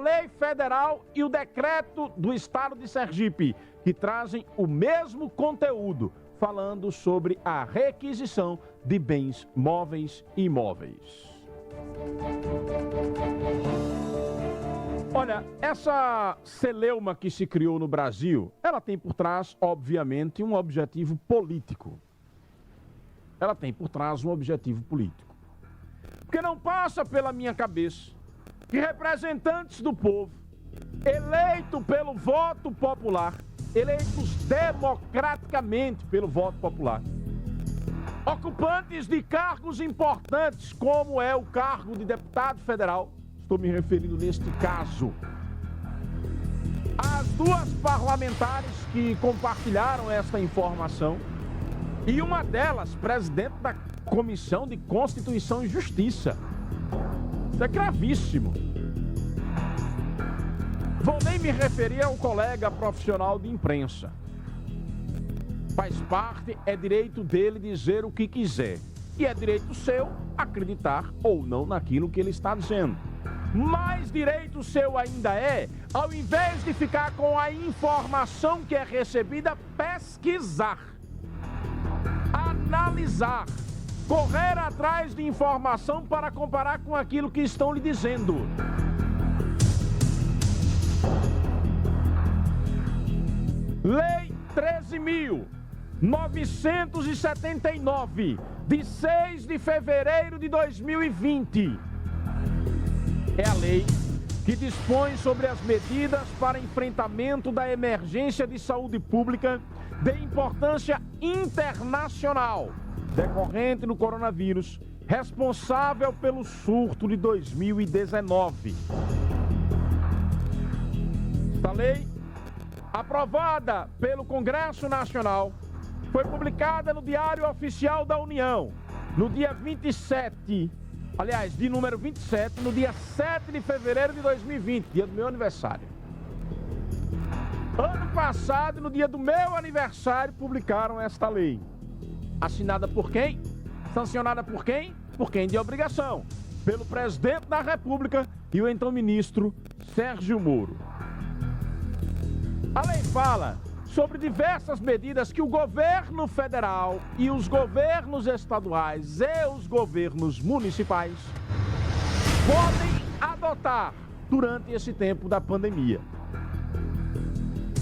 lei federal e o decreto do estado de Sergipe, que trazem o mesmo conteúdo, falando sobre a requisição de bens móveis e imóveis. Olha, essa celeuma que se criou no Brasil, ela tem por trás, obviamente, um objetivo político. Ela tem por trás um objetivo político. Porque não passa pela minha cabeça que representantes do povo, eleitos pelo voto popular, eleitos democraticamente pelo voto popular, ocupantes de cargos importantes, como é o cargo de deputado federal, estou me referindo neste caso, as duas parlamentares que compartilharam esta informação, e uma delas, presidente da Comissão de Constituição e Justiça. Isso é gravíssimo. Vou nem me referir ao colega profissional de imprensa. Faz parte, é direito dele dizer o que quiser. E é direito seu acreditar ou não naquilo que ele está dizendo. Mais direito seu ainda é, ao invés de ficar com a informação que é recebida, pesquisar, analisar, correr atrás de informação para comparar com aquilo que estão lhe dizendo. Lei 13.979, de 6 de fevereiro de 2020. É a lei que dispõe sobre as medidas para enfrentamento da emergência de saúde pública de importância internacional decorrente do coronavírus, responsável pelo surto de 2019. Esta lei, aprovada pelo Congresso Nacional, foi publicada no Diário Oficial da União, no dia 27, aliás, de número 27, no dia 7 de fevereiro de 2020, dia do meu aniversário. Ano passado, no dia do meu aniversário, publicaram esta lei. Assinada por quem? Sancionada por quem? Por quem de obrigação? Pelo presidente da República e o então ministro Sérgio Moro. A lei fala sobre diversas medidas que o governo federal e os governos estaduais e os governos municipais podem adotar durante esse tempo da pandemia.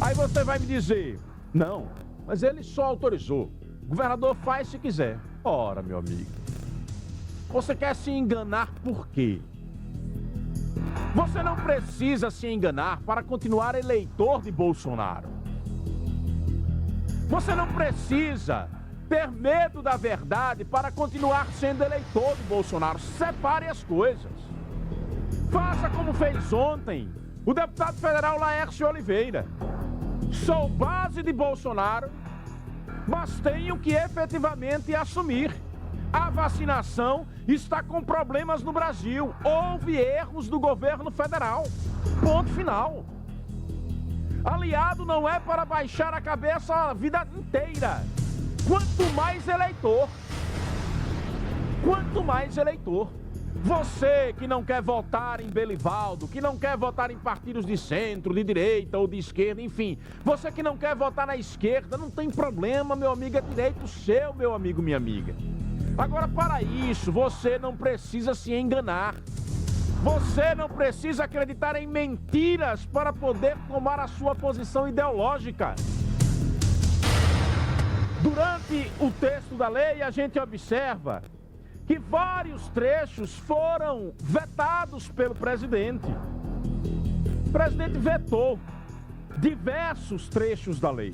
Aí você vai me dizer, não, mas ele só autorizou. O governador faz se quiser. Ora, meu amigo, você quer se enganar por quê? Você não precisa se enganar para continuar eleitor de Bolsonaro. Você não precisa ter medo da verdade para continuar sendo eleitor de Bolsonaro. Separe as coisas. Faça como fez ontem o deputado federal Laércio Oliveira. Sou base de Bolsonaro, mas tenho que efetivamente assumir. A vacinação está com problemas no Brasil. Houve erros do governo federal. Ponto final. Aliado não é para baixar a cabeça a vida inteira. Quanto mais eleitor. Quanto mais eleitor. Você que não quer votar em Belivaldo, que não quer votar em partidos de centro, de direita ou de esquerda, enfim. Você que não quer votar na esquerda, não tem problema, meu amigo, é direito seu, meu amigo, minha amiga. Agora, para isso, você não precisa se enganar. Você não precisa acreditar em mentiras para poder tomar a sua posição ideológica. Durante o texto da lei, a gente observa que vários trechos foram vetados pelo presidente. O presidente vetou diversos trechos da lei,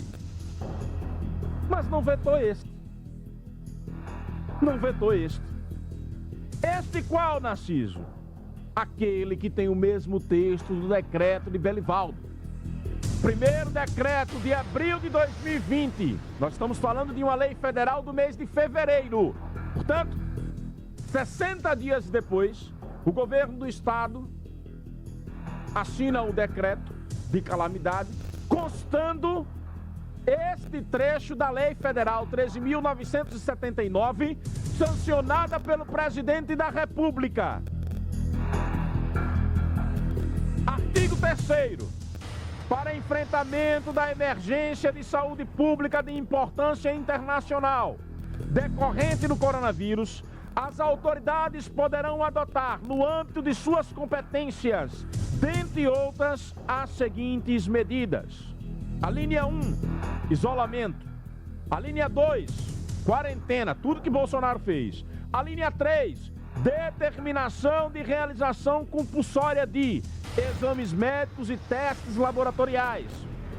mas não vetou este. Não vetou este. Este qual, Narciso? Aquele que tem o mesmo texto do decreto de Belivaldo. Primeiro decreto de abril de 2020. Nós estamos falando de uma lei federal do mês de fevereiro. Portanto, 60 dias depois, o governo do estado assina o decreto de calamidade, constando este trecho da Lei Federal 13.979, sancionada pelo presidente da República. Artigo Terceiro, para enfrentamento da emergência de saúde pública de importância internacional decorrente do coronavírus, as autoridades poderão adotar, no âmbito de suas competências, dentre outras, as seguintes medidas. A linha 1, isolamento. A linha 2, quarentena, tudo que Bolsonaro fez. A linha 3, determinação de realização compulsória de exames médicos e testes laboratoriais,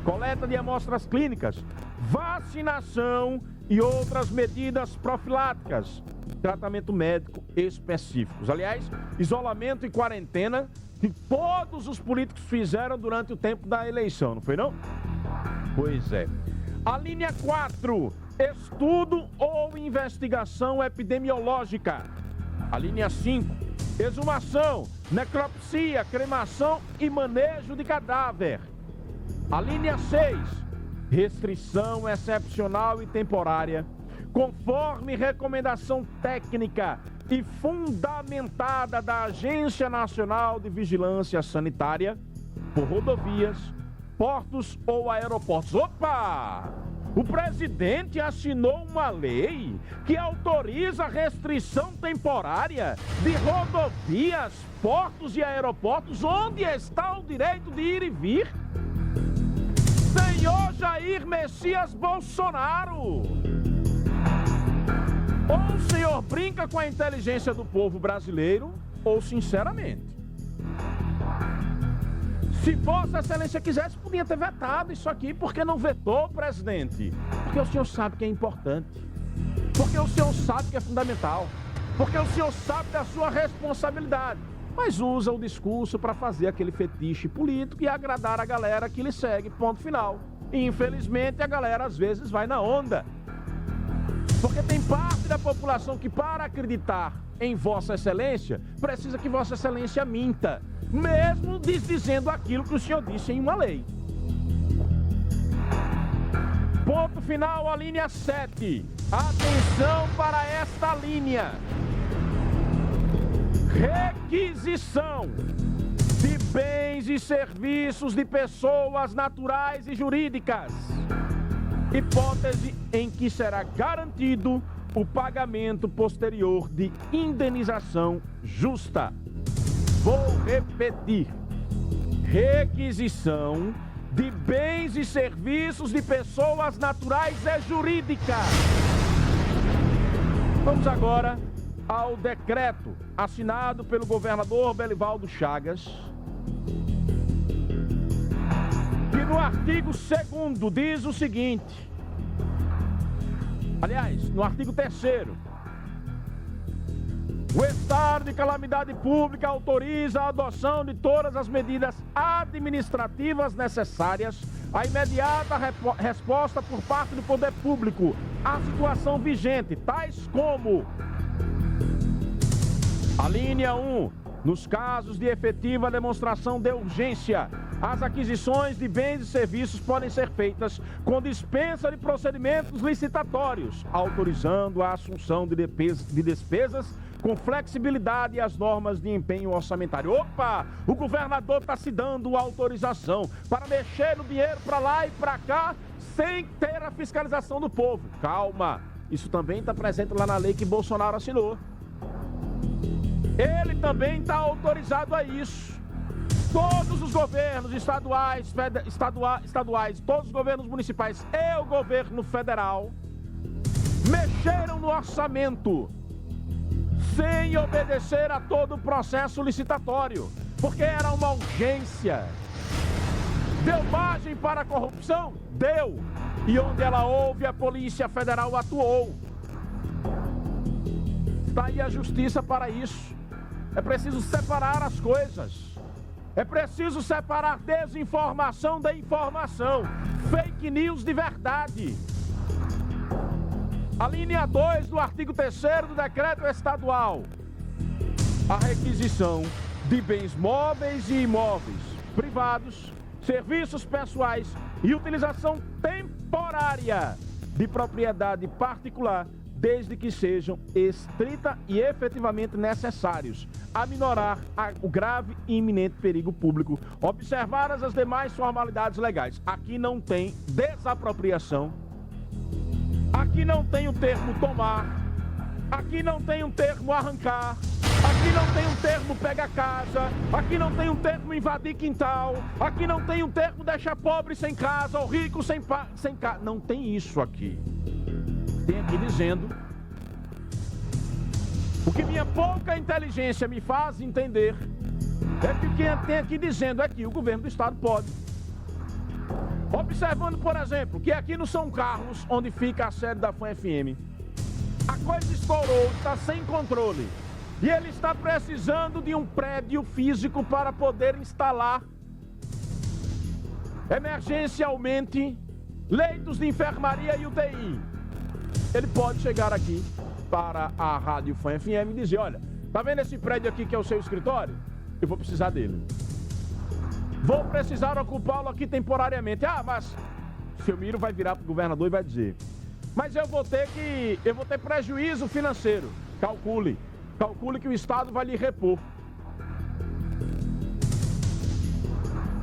coleta de amostras clínicas, vacinação e outras medidas profiláticas, tratamento médico específicos. Aliás, isolamento e quarentena que todos os políticos fizeram durante o tempo da eleição, não foi não? Pois é. A linha 4, estudo ou investigação epidemiológica. A linha 5, exumação, necropsia, cremação e manejo de cadáver. A linha 6, restrição excepcional e temporária, conforme recomendação técnica e fundamentada da Agência Nacional de Vigilância Sanitária, por rodovias, portos ou aeroportos. Opa! O presidente assinou uma lei que autoriza a restrição temporária de rodovias, portos e aeroportos. Onde está o direito de ir e vir? Senhor Jair Messias Bolsonaro! Ou o senhor brinca com a inteligência do povo brasileiro, ou sinceramente. Se Vossa Excelência quisesse, podia ter vetado isso aqui. Por que não vetou, presidente? Porque o senhor sabe que é importante. Porque o senhor sabe que é fundamental. Porque o senhor sabe da sua responsabilidade. Mas usa o discurso para fazer aquele fetiche político e agradar a galera que lhe segue, ponto final. E infelizmente a galera às vezes vai na onda. Porque tem parte da população que, para acreditar em Vossa Excelência, precisa que Vossa Excelência minta, mesmo desdizendo aquilo que o senhor disse em uma lei. Ponto final, a linha 7. Atenção para esta linha. Requisição de bens e serviços de pessoas naturais e jurídicas. Hipótese em que será garantido o pagamento posterior de indenização justa. Vou repetir. Requisição de bens e serviços de pessoas naturais e jurídicas. Vamos agora ao decreto assinado pelo governador Belivaldo Chagas, que no artigo 2º diz o seguinte, aliás, no artigo 3º, o estado de calamidade pública autoriza a adoção de todas as medidas administrativas necessárias à imediata resposta por parte do poder público à situação vigente, tais como a linha 1, nos casos de efetiva demonstração de urgência, as aquisições de bens e serviços podem ser feitas com dispensa de procedimentos licitatórios, autorizando a assunção de despesas com flexibilidade às normas de empenho orçamentário. Opa! O governador está se dando autorização para mexer no dinheiro para lá e para cá sem ter a fiscalização do povo. Calma! Isso também está presente lá na lei que Bolsonaro assinou. Ele também está autorizado a isso. Todos os governos estaduais, todos os governos municipais e o governo federal mexeram no orçamento sem obedecer a todo o processo licitatório, porque era uma urgência. Deu margem para a corrupção? Deu. E onde ela houve, a Polícia Federal atuou. Está aí a justiça para isso. É preciso separar as coisas. É preciso separar desinformação da informação. Fake news de verdade. A linha 2 do artigo 3º do decreto estadual. A requisição de bens móveis e imóveis privados, serviços pessoais e utilização temporária de propriedade particular desde que sejam estrita e efetivamente necessários a minorar o grave e iminente perigo público, observadas as demais formalidades legais. Aqui não tem desapropriação, aqui não tem o termo tomar, aqui não tem um termo arrancar, aqui não tem um termo pega casa, aqui não tem um termo invadir quintal, aqui não tem um termo deixar pobre sem casa ou rico sem casa. Não tem isso aqui. Tem aqui dizendo, o que minha pouca inteligência me faz entender é que o que tem aqui dizendo é que o governo do estado pode. Observando, por exemplo, que aqui no São Carlos, onde fica a sede da FAN-FM, a coisa estourou, está sem controle. E ele está precisando de um prédio físico para poder instalar emergencialmente leitos de enfermaria e UTI. Ele pode chegar aqui para a Rádio FAN-FM e dizer, olha, tá vendo esse prédio aqui que é o seu escritório? Eu vou precisar dele. Vou precisar ocupá-lo aqui temporariamente. Ah, mas o seu Miro vai virar para o governador e vai dizer, mas eu vou ter prejuízo financeiro. Calcule que o Estado vai lhe repor.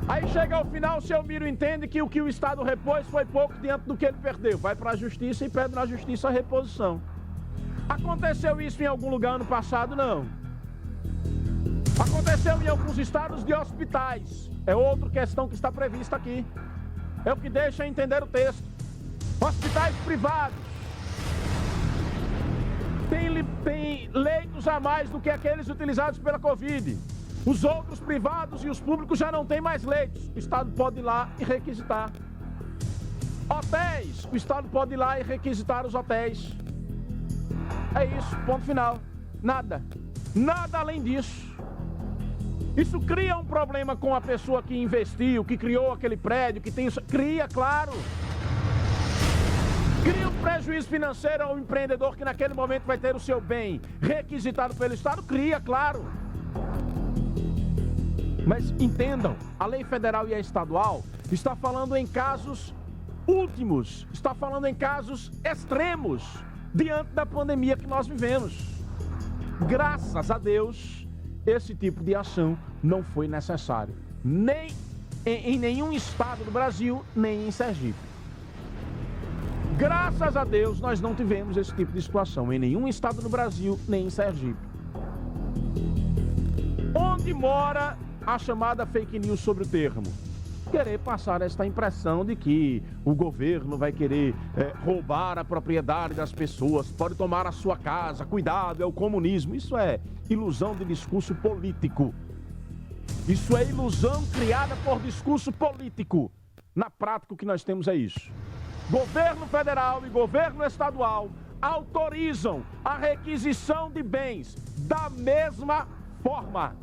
Aí chega ao final, o seu Miro entende que o que o Estado repôs foi pouco diante do que ele perdeu. Vai para a Justiça e pede na Justiça a reposição. Aconteceu isso em algum lugar ano passado? Não. Aconteceu em alguns estados de hospitais. É outra questão que está prevista aqui. É o que deixa entender o texto. Hospitais privados tem leitos a mais do que aqueles utilizados pela Covid. Os outros privados e os públicos já não têm mais leitos. O Estado pode ir lá e requisitar. Hotéis, o Estado pode ir lá e requisitar os hotéis. É isso, ponto final. Nada além disso. Isso cria um problema com a pessoa que investiu, que criou aquele prédio, que tem isso. Cria, claro. Cria um prejuízo financeiro ao empreendedor que naquele momento vai ter o seu bem requisitado pelo Estado. Cria, claro. Mas entendam, a lei federal e a estadual está falando em casos últimos, está falando em casos extremos diante da pandemia que nós vivemos. Graças a Deus, esse tipo de ação não foi necessário, nem em nenhum estado do Brasil, nem em Sergipe. Graças a Deus, nós não tivemos esse tipo de situação em nenhum estado do Brasil, nem em Sergipe. Onde mora a chamada fake news sobre o termo? Querer passar esta impressão de que o governo vai querer roubar a propriedade das pessoas, pode tomar a sua casa, cuidado, é o comunismo. Isso é ilusão de discurso político. Isso é ilusão criada por discurso político. Na prática, o que nós temos é isso. Governo federal e governo estadual autorizam a requisição de bens da mesma forma.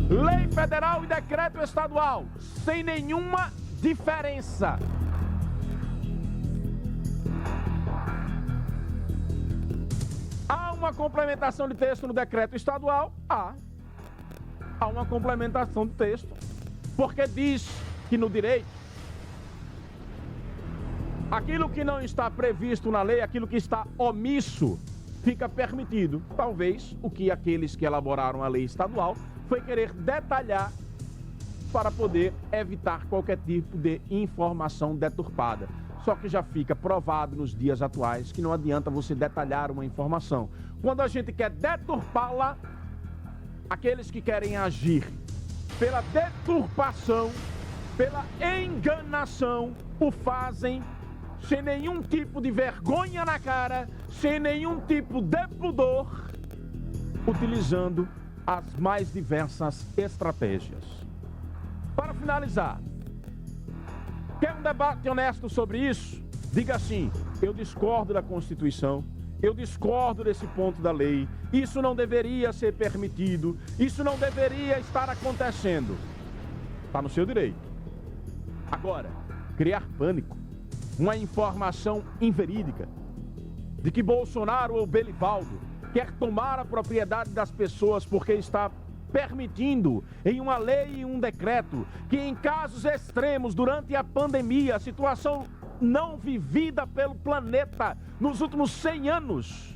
Lei federal e decreto estadual, sem nenhuma diferença. Há uma complementação de texto no decreto estadual? Há uma complementação de texto, porque diz que no direito, aquilo que não está previsto na lei, aquilo que está omisso, fica permitido. Talvez o que aqueles que elaboraram a lei estadual foi querer detalhar para poder evitar qualquer tipo de informação deturpada. Só que já fica provado nos dias atuais que não adianta você detalhar uma informação. Quando a gente quer deturpá-la, aqueles que querem agir pela deturpação, pela enganação, o fazem sem nenhum tipo de vergonha na cara, sem nenhum tipo de pudor, utilizando as mais diversas estratégias. Para finalizar, quer um debate honesto sobre isso? Diga assim: eu discordo da Constituição, eu discordo desse ponto da lei, isso não deveria ser permitido, isso não deveria estar acontecendo. Está no seu direito. Agora, criar pânico, uma informação inverídica de que Bolsonaro ou Belivaldo quer tomar a propriedade das pessoas porque está permitindo em uma lei e um decreto que em casos extremos durante a pandemia, a situação não vivida pelo planeta nos últimos 100 anos.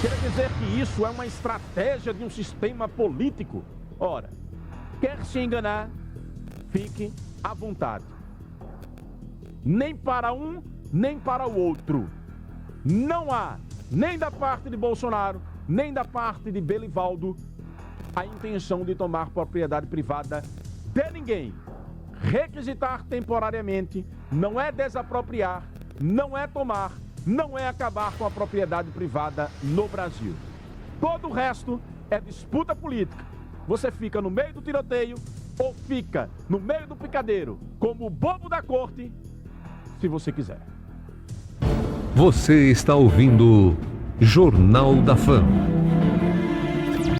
Quer dizer que isso é uma estratégia de um sistema político? Ora, quer se enganar, fique à vontade. Nem para um, nem para o outro. Não há, nem da parte de Bolsonaro, nem da parte de Belivaldo, a intenção de tomar propriedade privada de ninguém. Requisitar temporariamente não é desapropriar, não é tomar, não é acabar com a propriedade privada no Brasil. Todo o resto é disputa política. Você fica no meio do tiroteio ou fica no meio do picadeiro, como o bobo da corte, se você quiser. Você está ouvindo Jornal da Fama.